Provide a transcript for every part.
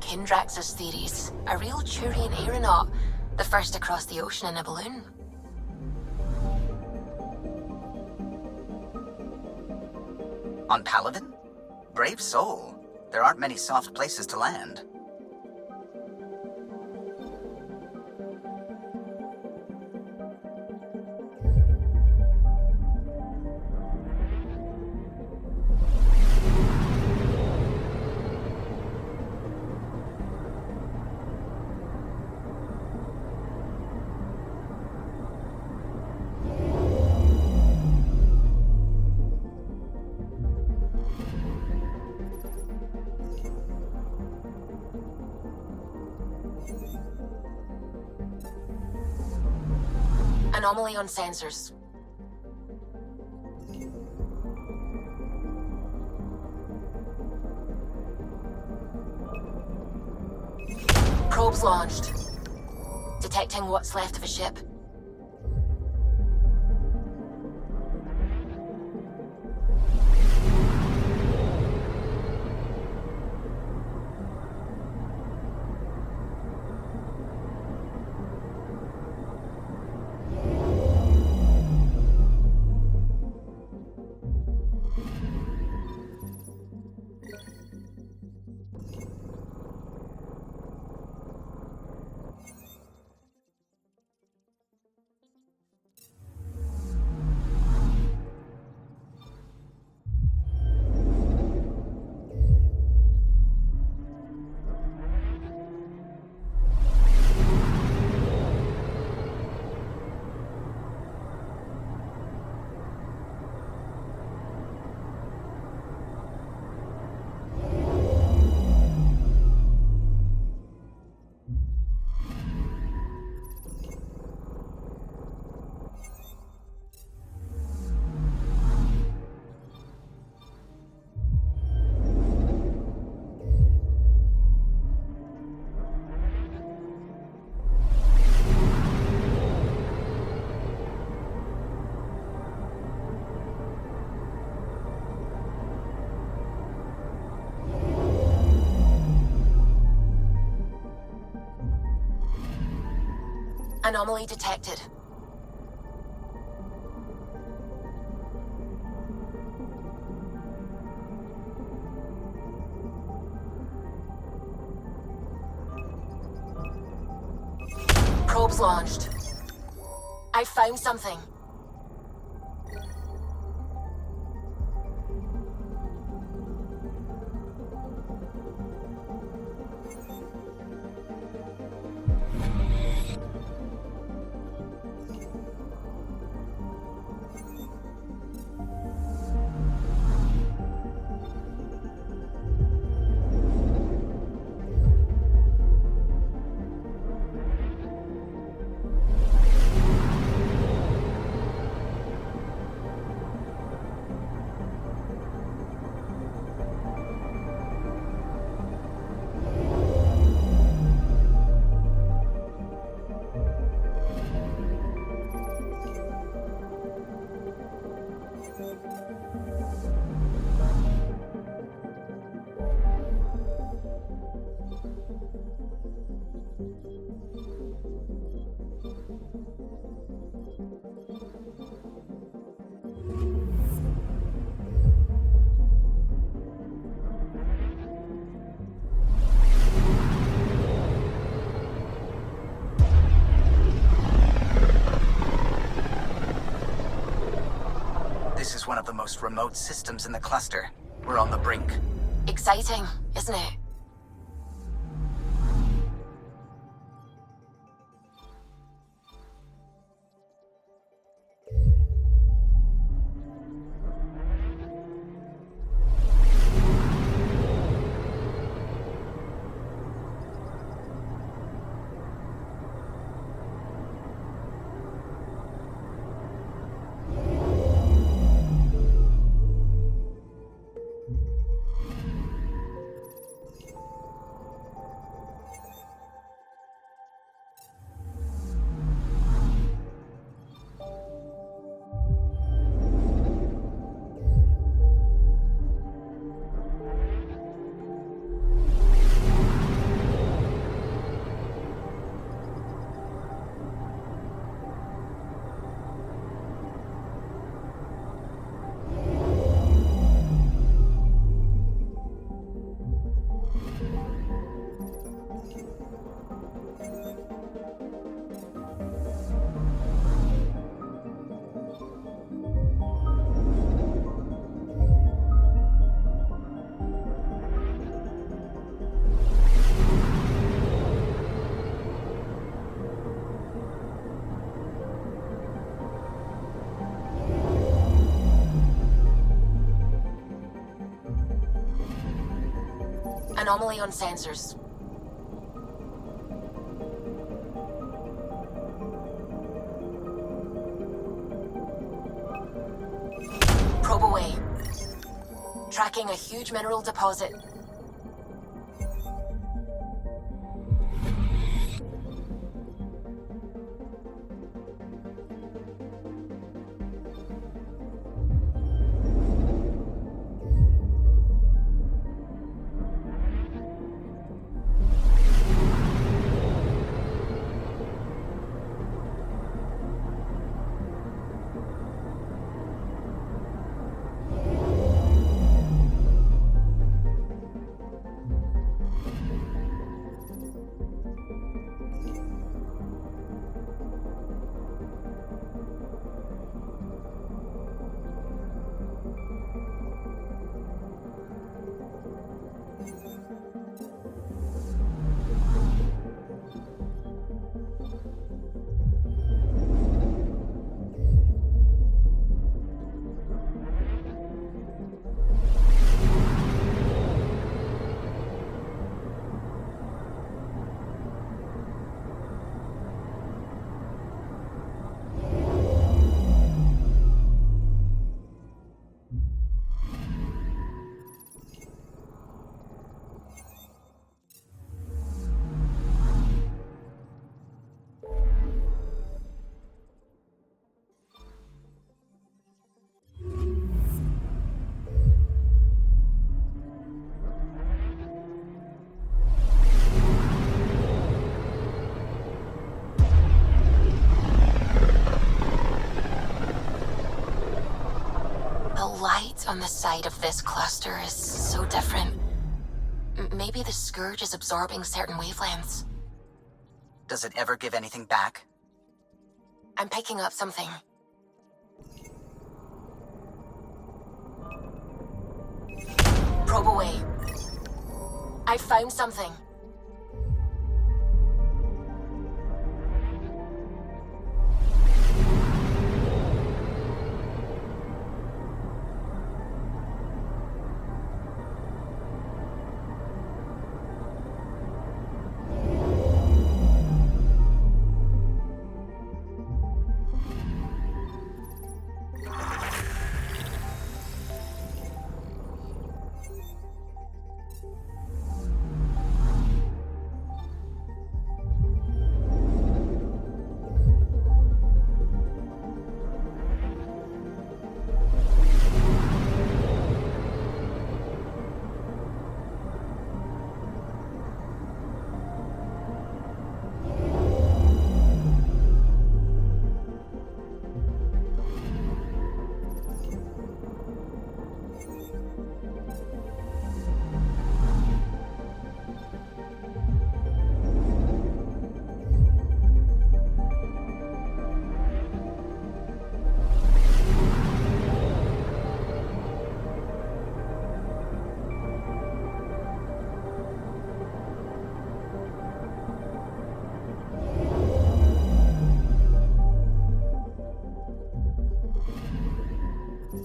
Kindrax's theories. A real Turian aeronaut, the first to cross the ocean in a balloon. On Paladin? Brave soul. There aren't many soft places to land. Anomaly on sensors. Probes launched. Detecting what's left of a ship. Anomaly detected. Probes launched. I found something. This is one of the most remote systems in the cluster. We're on the brink. Exciting, isn't it? Anomaly on sensors. Probe away. Tracking a huge mineral deposit. on the side of this cluster is so different. Maybe the Scourge is absorbing certain wavelengths. Does it ever give anything back? I'm picking up something. Probe away. I found something.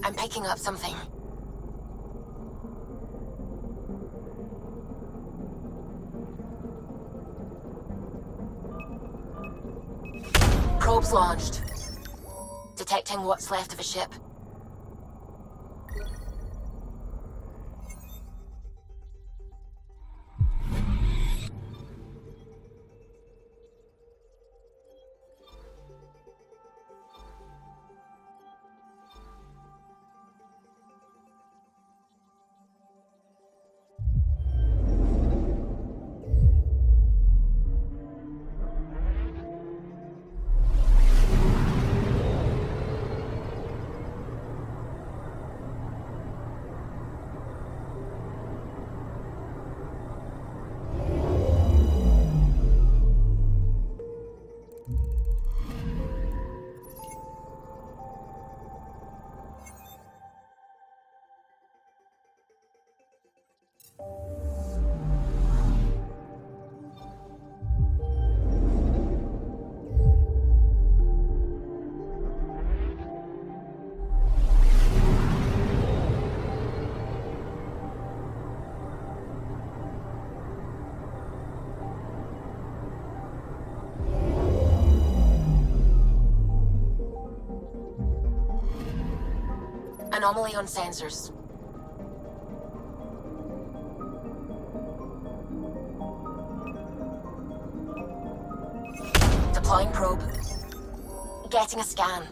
I'm picking up something. Probes launched. Detecting what's left of a ship. Anomaly on sensors. Deploying probe. Getting a scan.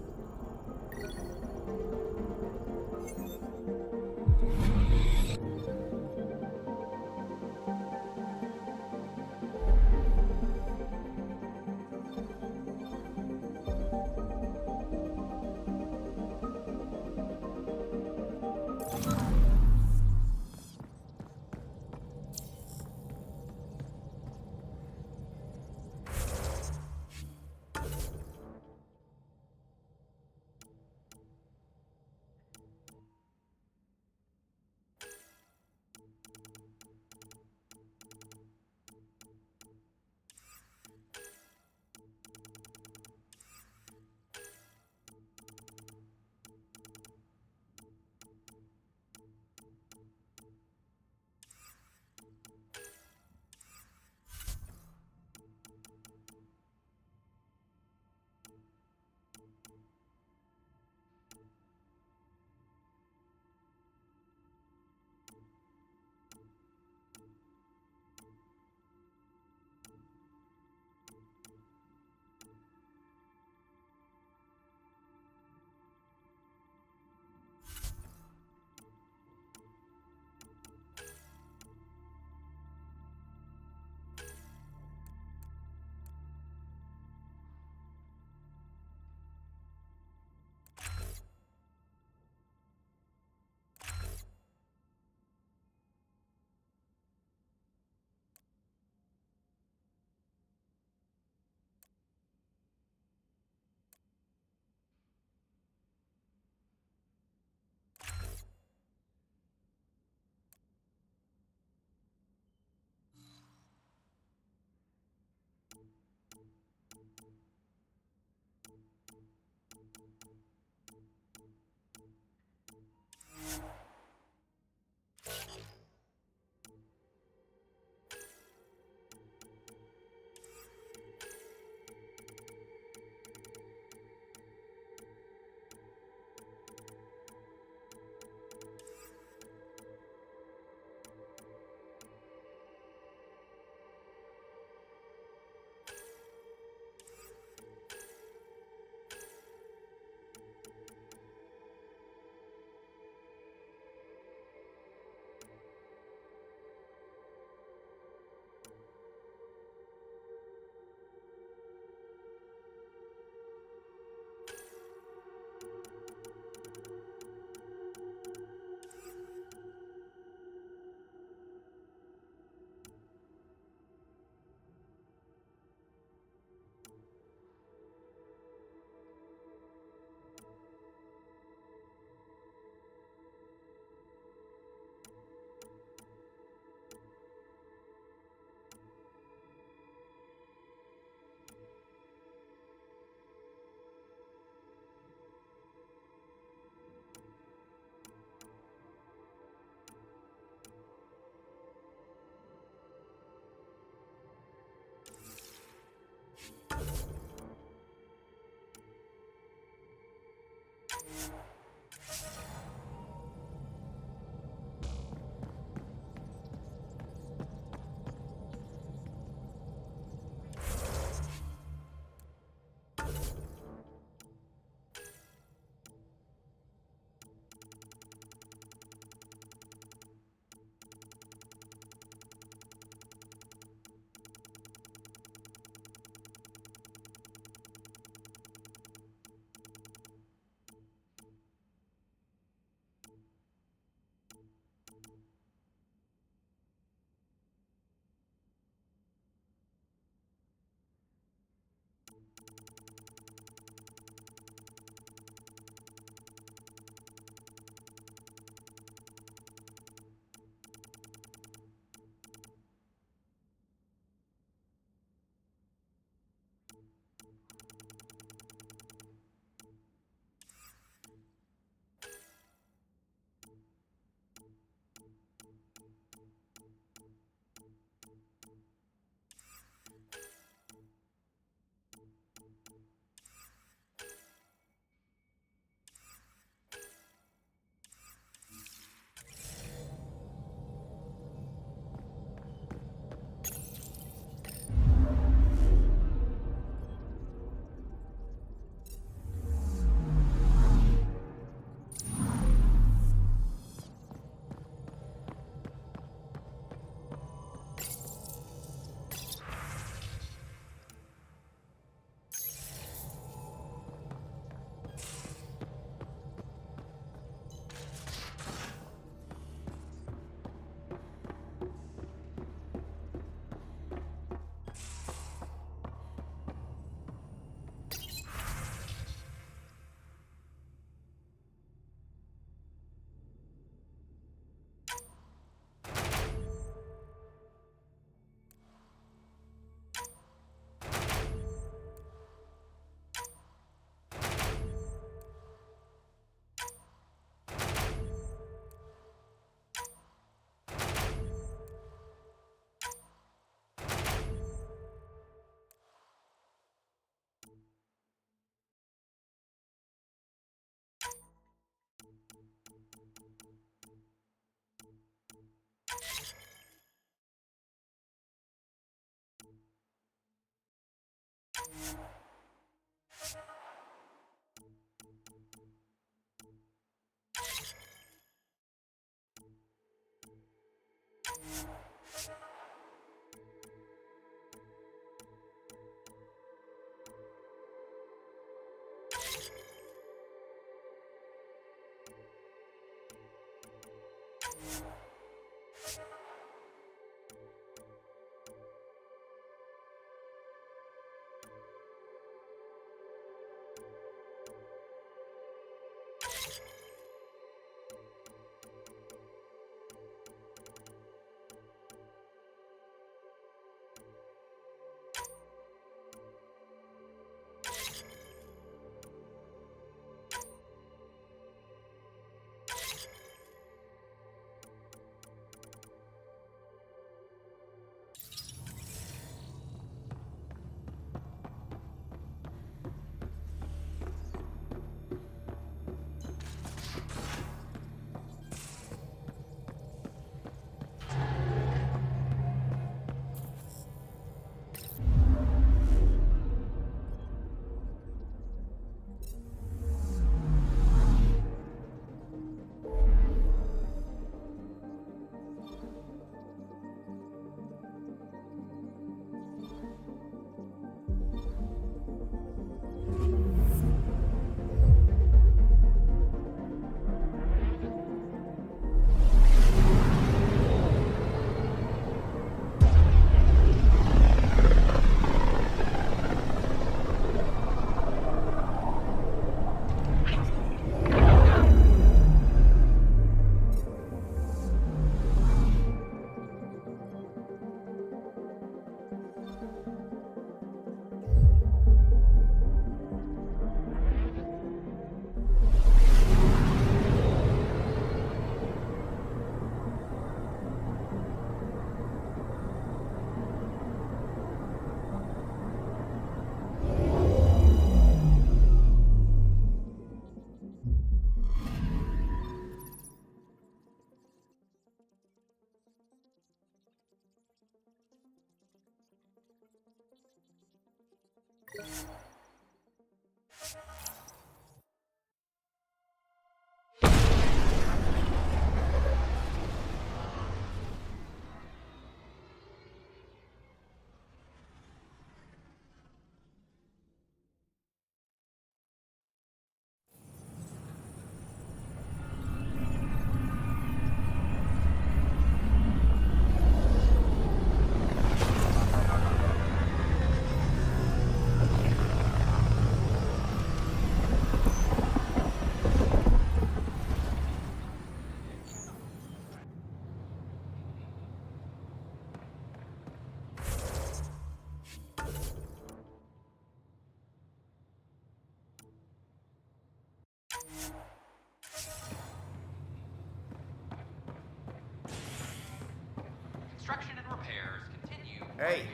Construction and repairs continue. Hey,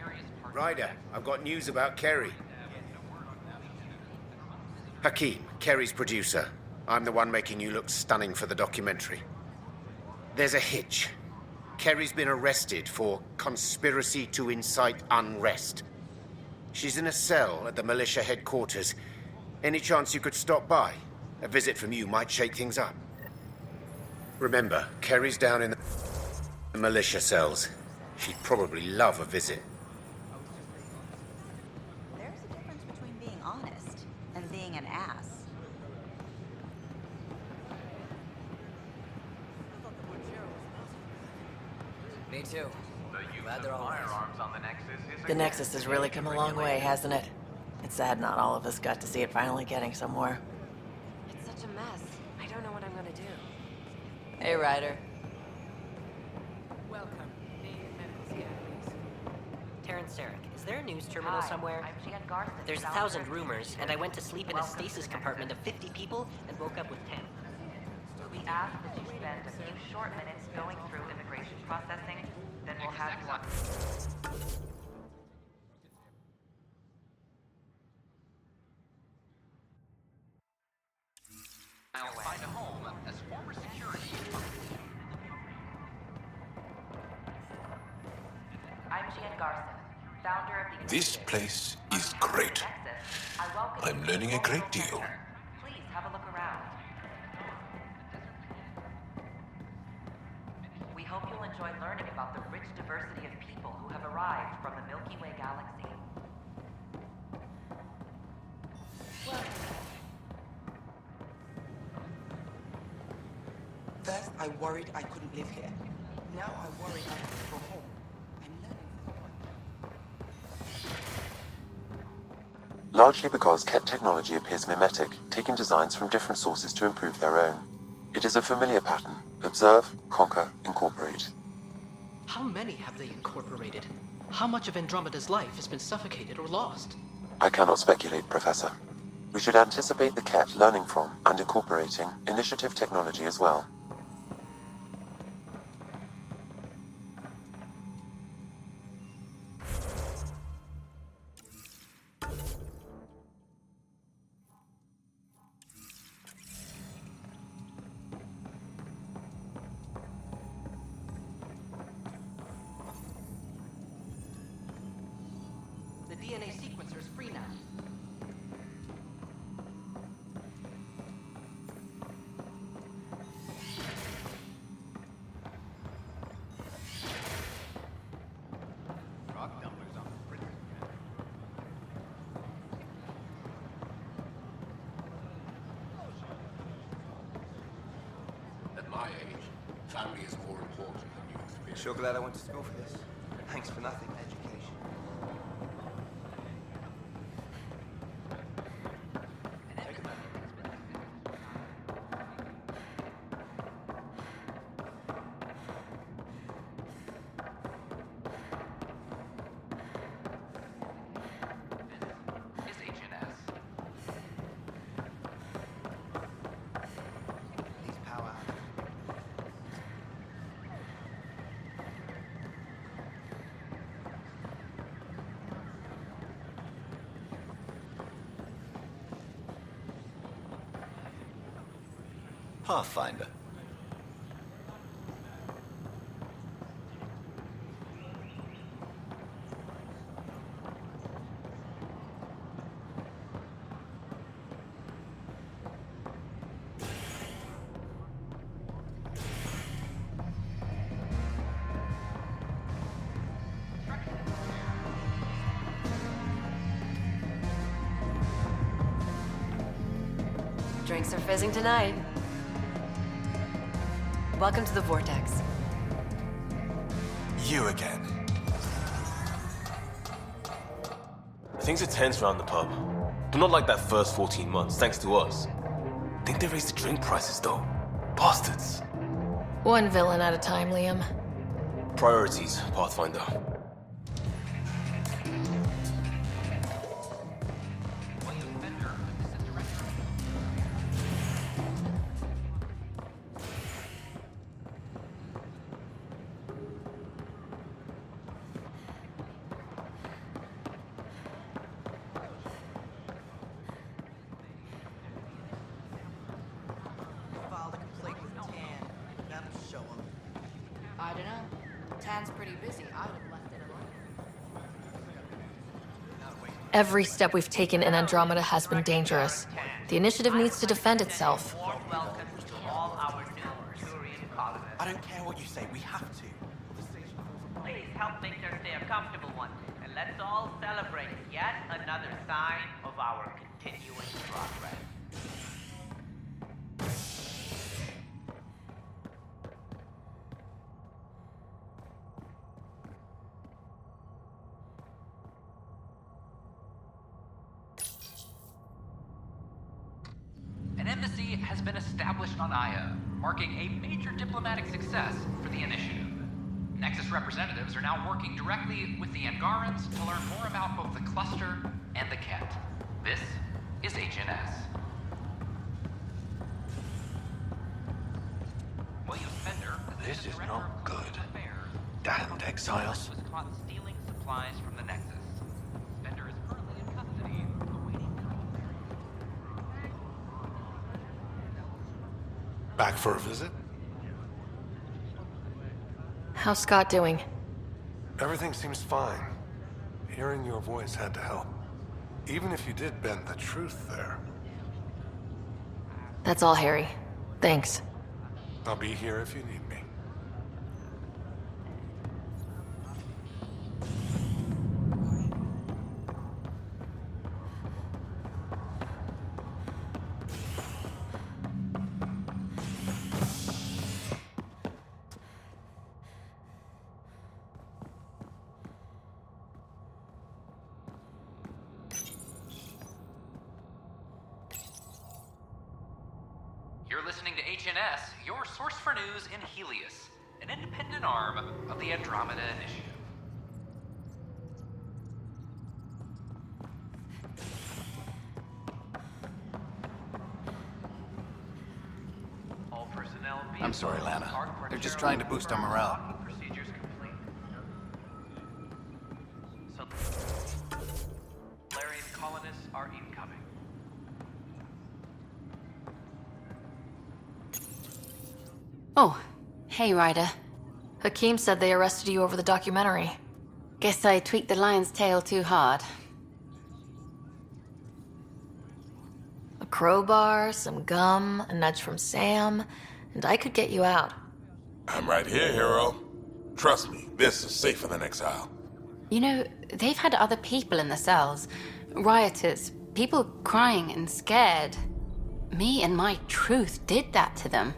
Ryder, I've got news about Kerry. Hakeem, Kerry's producer. I'm the one making you look stunning for the documentary. There's a hitch. Kerry's been arrested for conspiracy to incite unrest. She's in a cell at the militia headquarters. Any chance you could stop by? A visit from you might shake things up. Remember, Kerry's down in the militia cells. She'd probably love a visit. There's a difference between being honest and being an ass. Me too. Glad they're all Firearms on the Nexus is The Nexus has really come a long way, hasn't it? It's sad not all of us got to see it finally getting somewhere. It's such a mess. I don't know what I'm gonna do. Hey, Ryder. Welcome. Need medical scatters. Terrence Sarek, is there a news terminal somewhere? I'm Jan Garson. There's 1,000 rumors, and I went to sleep in a stasis compartment of 50 people and woke up with 10. We ask that you spend a few short minutes going through immigration processing, then we'll have you on. I'll find a home as former security. I'm Jan Garson, founder of the... This place is great. I welcome I'm you to learning the a great World deal. Center. Please have a look around. We hope you'll enjoy learning about the rich diversity of people who have arrived from the Milky Way galaxy. First, I worried I couldn't live here. Now I worry I have to go home. I'm learning. Largely because Ket technology appears mimetic, taking designs from different sources to improve their own. It is a familiar pattern. Observe, conquer, incorporate. How many have they incorporated? How much of Andromeda's life has been suffocated or lost? I cannot speculate, Professor. We should anticipate the Ket learning from and incorporating initiative technology as well. The DNA sequencer is free now. Rock dumplers on the printer. At my age, family is more important than youth. Sure glad I went to school for this. Thanks for nothing, education. Is HNS. These power. Pathfinder. Drinks are fizzing tonight. Welcome to the Vortex. You again. Things are tense around the pub, but not like that first 14 months, thanks to us. Think they raised the drink prices, though. Bastards. One villain at a time, Liam. Priorities, Pathfinder. Filed a complaint with Tan. That'll show him. I don't know. Tan's pretty busy. I would have left it alone. Every step we've taken in Andromeda has been dangerous. The initiative needs to defend itself. Welcome to all our new Turian colonists. I don't care what you say, we have to. Please help make their stay a comfortable one, and let's all celebrate yet another sign of our continuing progress. An embassy has been established on Aya, marking a major diplomatic success for the initiative. Nexus representatives are now working directly with the Angarans to learn more about both the cluster and the Ket. This is HNS. William Fender, This is Director not of good. Corporate Affairs, Damned exiles. was caught stealing supplies from the Nexus. Fender is currently in custody, awaiting trial. Back for a visit? How's Scott doing? Everything seems fine. Hearing your voice had to help. Even if you did bend the truth there. That's all, Harry. Thanks. I'll be here if you need me. listening to HNS, your source for news in Helios, an independent arm of the Andromeda Initiative. All personnel. I'm sorry, Lana. They're just trying to boost our morale. Procedures complete. Solarian colonists are incoming. Oh, hey, Ryder. Hakeem said they arrested you over the documentary. Guess I tweaked the lion's tail too hard. A crowbar, some gum, a nudge from Sam, and I could get you out. I'm right here, hero. Trust me, this is safer than exile. You know, they've had other people in the cells. Rioters, people crying and scared. Me and my truth did that to them.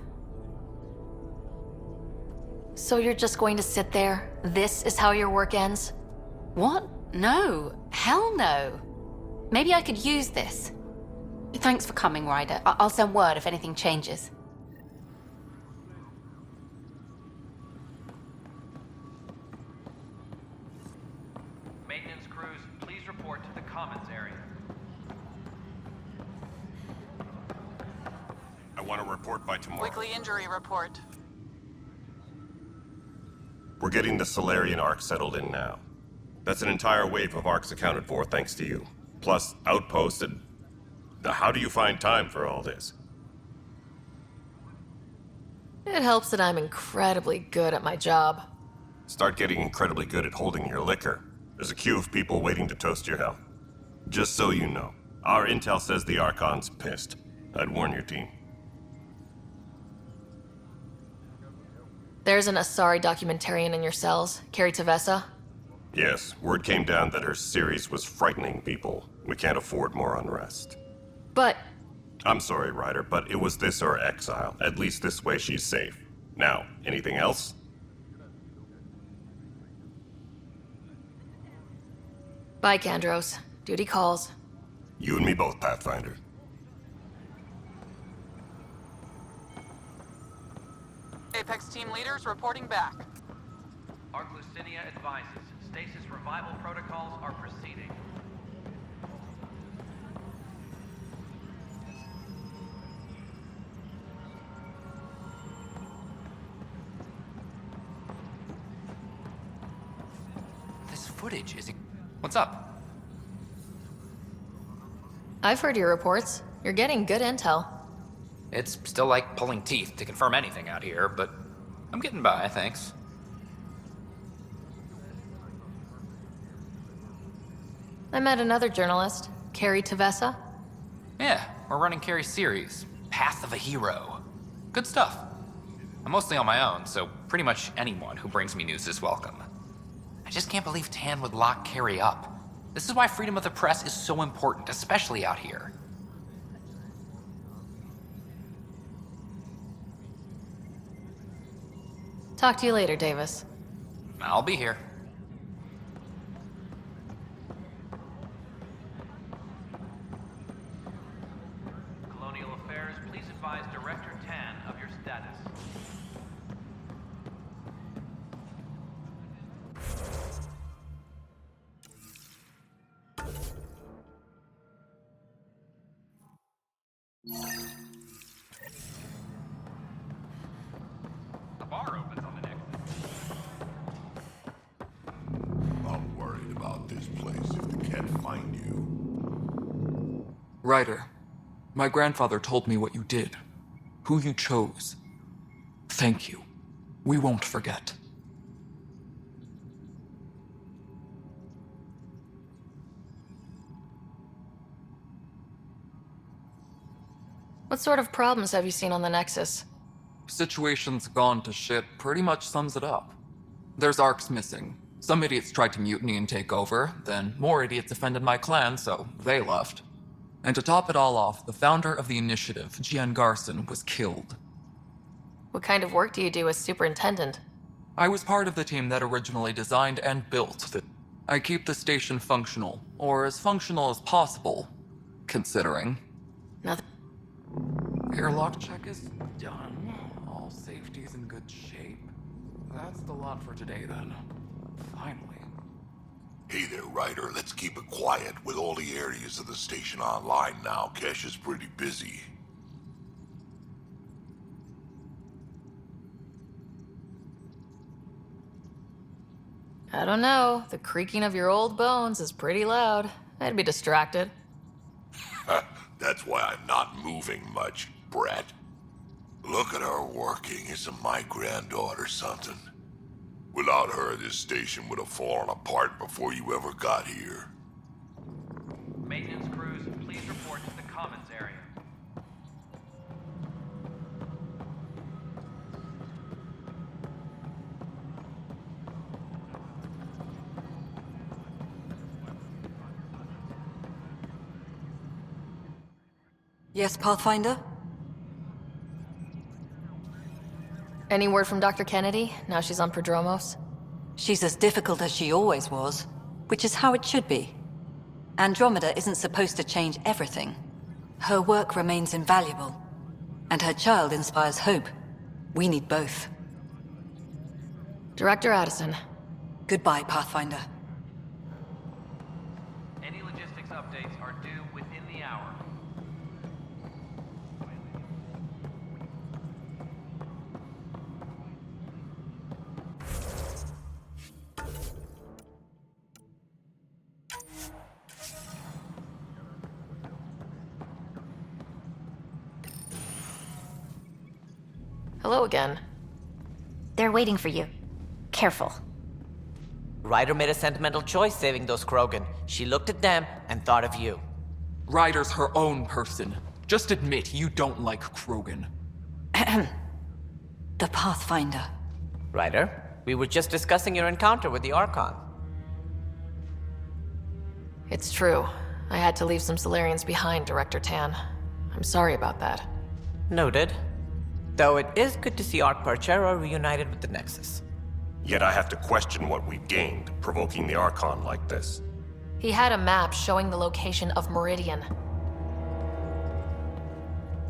So you're just going to sit there? This is how your work ends? What? No. Hell no. Maybe I could use this. Thanks for coming, Ryder. I'll send word if anything changes. Maintenance crews, please report to the commons area. I want to report by tomorrow. Weekly injury report. We're getting the Solarian Ark settled in now. That's an entire wave of Arks accounted for thanks to you. Plus, outposts and... How do you find time for all this? It helps that I'm incredibly good at my job. Start getting incredibly good at holding your liquor. There's a queue of people waiting to toast your health. Just so you know, our intel says the Archon's pissed. I'd warn your team. There's an Asari documentarian in your cells, Carrie Tavessa. Yes, word came down that her series was frightening people. We can't afford more unrest. But... I'm sorry, Ryder, but it was this or exile. At least this way she's safe. Now, anything else? Bye, Kandros. Duty calls. You and me both, Pathfinder. Apex team leaders reporting back. Arc Lucinia advises stasis revival protocols are proceeding. This footage is... What's up? I've heard your reports. You're getting good intel. It's still like pulling teeth to confirm anything out here, but I'm getting by, thanks. I met another journalist, Carrie Tavessa. Yeah, we're running Carrie's series, Path of a Hero. Good stuff. I'm mostly on my own, so pretty much anyone who brings me news is welcome. I just can't believe Tan would lock Carrie up. This is why freedom of the press is so important, especially out here. Talk to you later, Davis. I'll be here. Colonial Affairs, please advise Director Tan of your status. The bar opens on the next. I'm worried about this place if they can't find you. Ryder, my grandfather told me what you did, who you chose. Thank you. We won't forget. What sort of problems have you seen on the Nexus? Situation's gone to shit pretty much sums it up. There's Arcs missing. Some idiots tried to mutiny and take over, then more idiots offended my clan, so they left. And to top it all off, the founder of the initiative, Gian Garson, was killed. What kind of work do you do as superintendent? I was part of the team that originally designed and built the... I keep the station functional, or as functional as possible, considering. Nothing. Airlock check is done. All safety's in good shape. That's the lot for today, then. Finally. Hey there, Ryder. Let's keep it quiet. With all the areas of the station online now, Kesh is pretty busy. I don't know. The creaking of your old bones is pretty loud. I'd be distracted. That's why I'm not moving much, Brett. Look at her working. Isn't my granddaughter something? Without her, this station would have fallen apart before you ever got here. Maintenance crews, please report to the commons area. Yes, Pathfinder? Any word from Dr. Kennedy, now she's on Prodromos? She's as difficult as she always was, which is how it should be. Andromeda isn't supposed to change everything. Her work remains invaluable, and her child inspires hope. We need both. Director Addison. Goodbye, Pathfinder. Any logistics updates are due within the hour. Hello again. They're waiting for you. Careful. Ryder made a sentimental choice saving those Krogan. She looked at them and thought of you. Ryder's her own person. Just admit you don't like Krogan. The Pathfinder. Ryder, we were just discussing your encounter with the Archon. It's true. I had to leave some Solarians behind, Director Tan. I'm sorry about that. Noted. Though it is good to see Arch Parchero reunited with the Nexus. Yet I have to question what we've gained, provoking the Archon like this. He had a map showing the location of Meridian.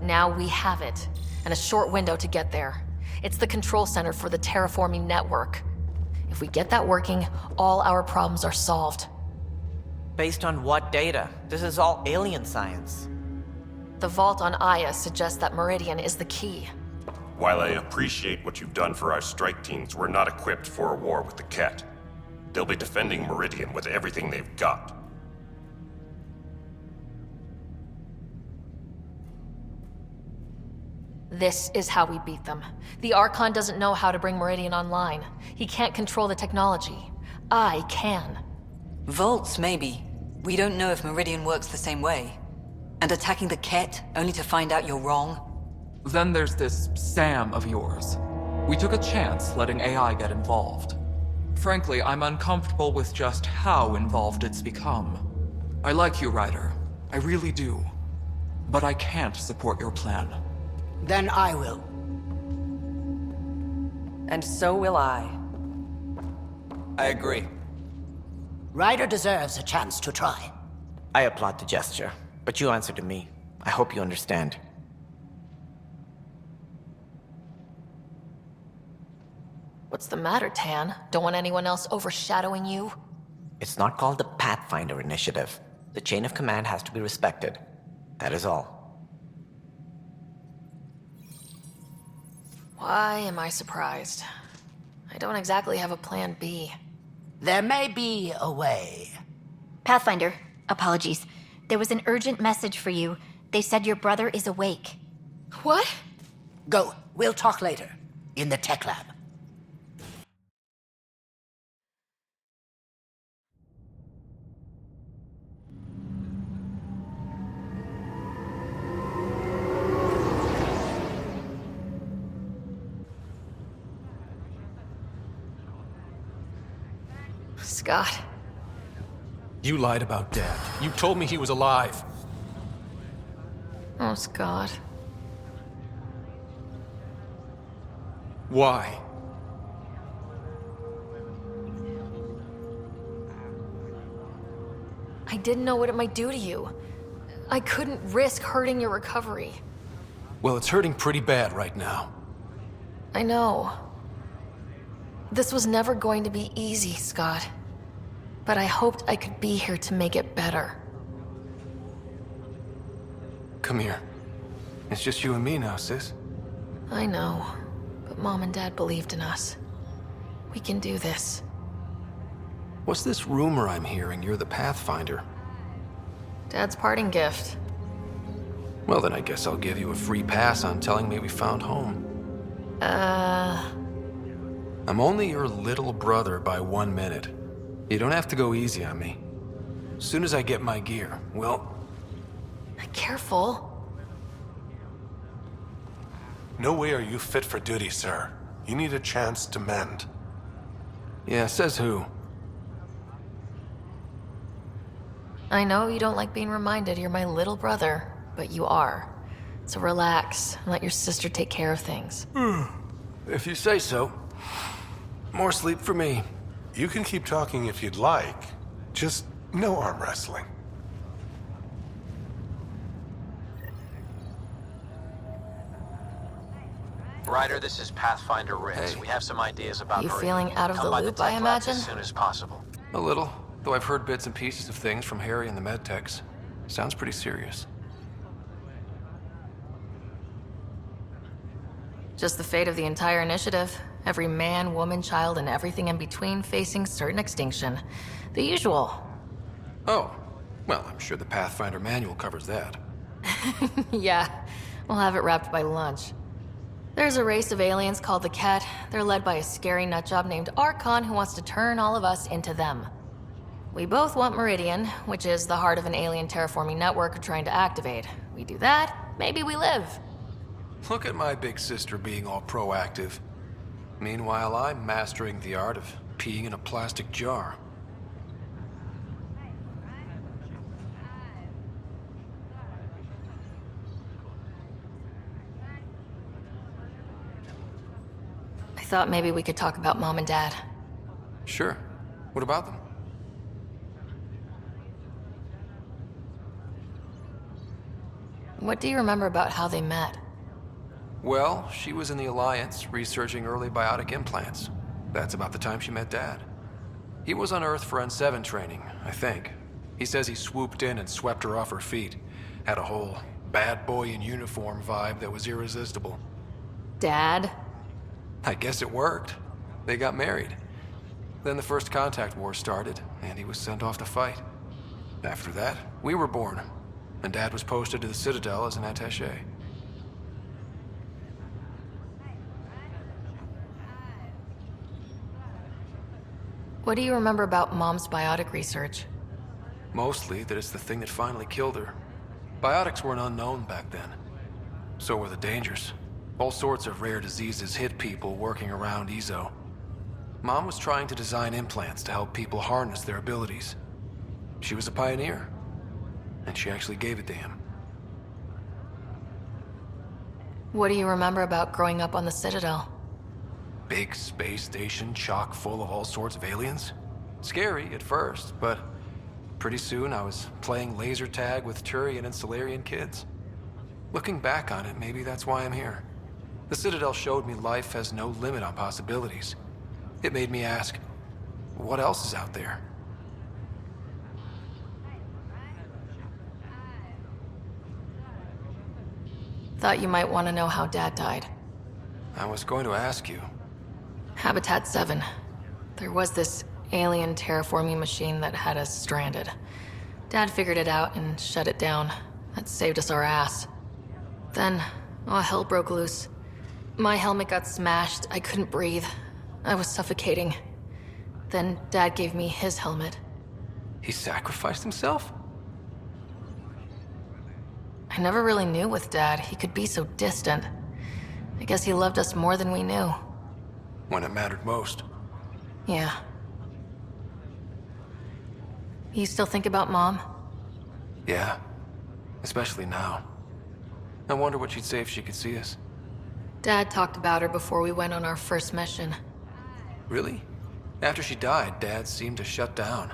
Now we have it, and a short window to get there. It's the control center for the terraforming network. If we get that working, all our problems are solved. Based on what data? This is all alien science. The vault on Aya suggests that Meridian is the key. While I appreciate what you've done for our strike teams, we're not equipped for a war with the Ket. They'll be defending Meridian with everything they've got. This is how we beat them. The Archon doesn't know how to bring Meridian online. He can't control the technology. I can. Vaults, maybe. We don't know if Meridian works the same way. And attacking the Ket, only to find out you're wrong? Then there's this Sam of yours. We took a chance letting AI get involved. Frankly, I'm uncomfortable with just how involved it's become. I like you, Ryder. I really do. But I can't support your plan. Then I will. And so will I. I agree. Ryder deserves a chance to try. I applaud the gesture, but you answer to me. I hope you understand. What's the matter, Tan? Don't want anyone else overshadowing you? It's not called the Pathfinder Initiative. The chain of command has to be respected. That is all. Why am I surprised? I don't exactly have a plan B. There may be a way. Pathfinder, apologies. There was an urgent message for you. They said your brother is awake. What? Go. We'll talk later. In the tech lab. Scott. You lied about Dad. You told me he was alive. Oh, Scott. Why? I didn't know what it might do to you. I couldn't risk hurting your recovery. Well, it's hurting pretty bad right now. I know. This was never going to be easy, Scott. But I hoped I could be here to make it better. Come here. It's just you and me now, sis. I know, but Mom and Dad believed in us. We can do this. What's this rumor I'm hearing you're the Pathfinder? Dad's parting gift. Well, then I guess I'll give you a free pass on telling me we found home. I'm only your little brother by 1 minute. You don't have to go easy on me. As soon as I get my gear, well... Careful. No way are you fit for duty, sir. You need a chance to mend. Yeah, says who? I know you don't like being reminded you're my little brother, but you are. So relax and let your sister take care of things. If you say so. More sleep for me. You can keep talking if you'd like. Just no arm wrestling. Ryder, this is Pathfinder Riggs. We have some ideas about You Marie. feeling out of Come the by loop, tech I labs imagine? as soon as possible. A little, though I've heard bits and pieces of things from Harry and the medtechs. Sounds pretty serious. Just the fate of the entire initiative. Every man, woman, child, and everything in between facing certain extinction. The usual. Oh, well, I'm sure the Pathfinder manual covers that. Yeah, we'll have it wrapped by lunch. There's a race of aliens called the Ket. They're led by a scary nutjob named Archon who wants to turn all of us into them. We both want Meridian, which is the heart of an alien terraforming network we're trying to activate. We do that, maybe we live. Look at my big sister being all proactive. Meanwhile, I'm mastering the art of peeing in a plastic jar. I thought maybe we could talk about Mom and Dad. Sure. What about them? What do you remember about how they met? Well, she was in the Alliance, researching early biotic implants. That's about the time she met Dad. He was on Earth for N7 training, I think. He says he swooped in and swept her off her feet. Had a whole bad boy in uniform vibe that was irresistible. Dad? I guess it worked. They got married. Then the First Contact War started, and he was sent off to fight. After that, we were born, and Dad was posted to the Citadel as an attaché. What do you remember about Mom's biotic research? Mostly that it's the thing that finally killed her. Biotics weren't unknown back then. So were the dangers. All sorts of rare diseases hit people working around Ezo. Mom was trying to design implants to help people harness their abilities. She was a pioneer, and she actually gave it to him. What do you remember about growing up on the Citadel? Big space station chock full of all sorts of aliens. Scary at first, but pretty soon I was playing laser tag with Turian and Solarian kids. Looking back on it, maybe that's why I'm here. The Citadel showed me life has no limit on possibilities. It made me ask, what else is out there? Thought you might want to know how Dad died. I was going to ask you. Habitat 7. There was this alien terraforming machine that had us stranded. Dad figured it out and shut it down. That saved us our ass. Then, all hell broke loose. My helmet got smashed. I couldn't breathe. I was suffocating. Then Dad gave me his helmet. He sacrificed himself? I never really knew with Dad. He could be so distant. I guess he loved us more than we knew. When it mattered most. Yeah. You still think about Mom? Yeah. Especially now. I wonder what she'd say if she could see us. Dad talked about her before we went on our first mission. Really? After she died, Dad seemed to shut down.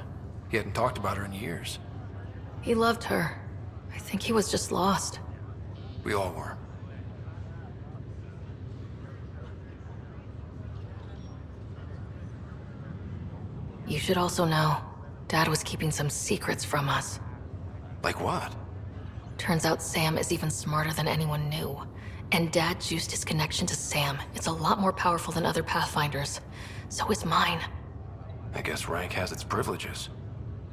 He hadn't talked about her in years. He loved her. I think he was just lost. We all were. You should also know, Dad was keeping some secrets from us. Like what? Turns out Sam is even smarter than anyone knew. And Dad juiced his connection to Sam. It's a lot more powerful than other Pathfinders. So is mine. I guess rank has its privileges.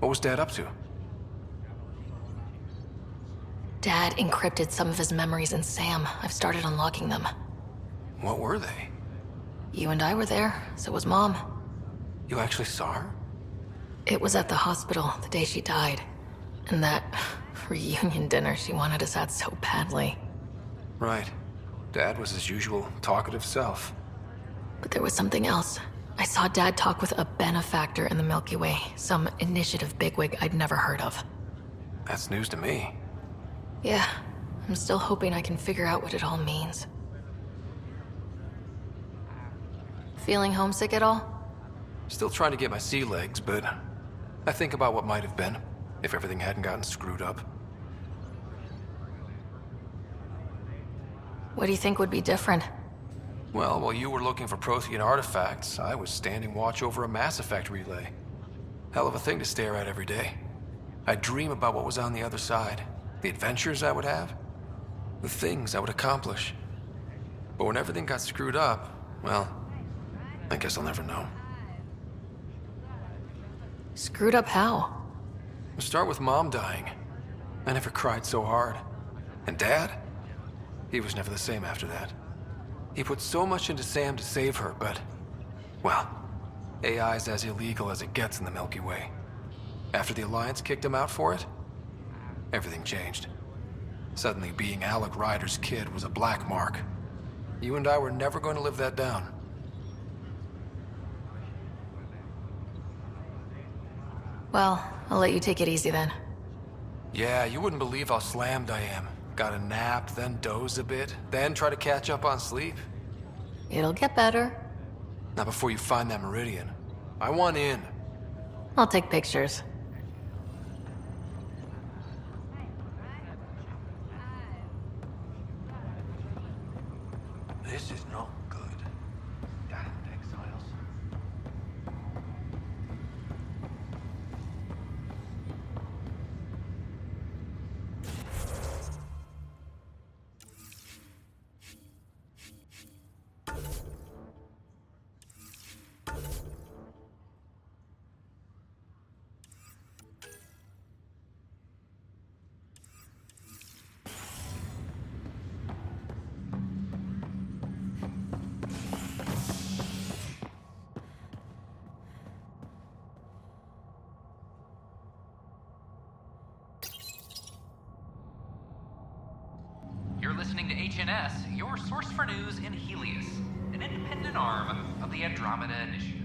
What was Dad up to? Dad encrypted some of his memories in Sam. I've started unlocking them. What were they? You and I were there, so was Mom. You actually saw her? It was at the hospital the day she died. And that reunion dinner she wanted us at so badly. Right. Dad was his usual talkative self. But there was something else. I saw Dad talk with a benefactor in the Milky Way, some initiative bigwig I'd never heard of. That's news to me. Yeah, I'm still hoping I can figure out what it all means. Feeling homesick at all? Still trying to get my sea legs, but I think about what might have been if everything hadn't gotten screwed up. What do you think would be different? Well, while you were looking for Prothean artifacts, I was standing watch over a Mass Effect relay. Hell of a thing to stare at every day. I'd dream about what was on the other side, the adventures I would have, the things I would accomplish. But when everything got screwed up, well, I guess I'll never know. Screwed up how? We'll start with Mom dying. I never cried so hard. And Dad? He was never the same after that. He put so much into Sam to save her, but... well, AI's as illegal as it gets in the Milky Way. After the Alliance kicked him out for it, everything changed. Suddenly being Alec Ryder's kid was a black mark. You and I were never going to live that down. Well, I'll let you take it easy then. Yeah, you wouldn't believe how slammed I am. Gotta nap, then doze a bit, then try to catch up on sleep. It'll get better. Not before you find that Meridian. I want in. I'll take pictures. This is not good. Damn exiles. You're listening to HNS, your source for news in Helios, an independent arm of the Andromeda Initiative.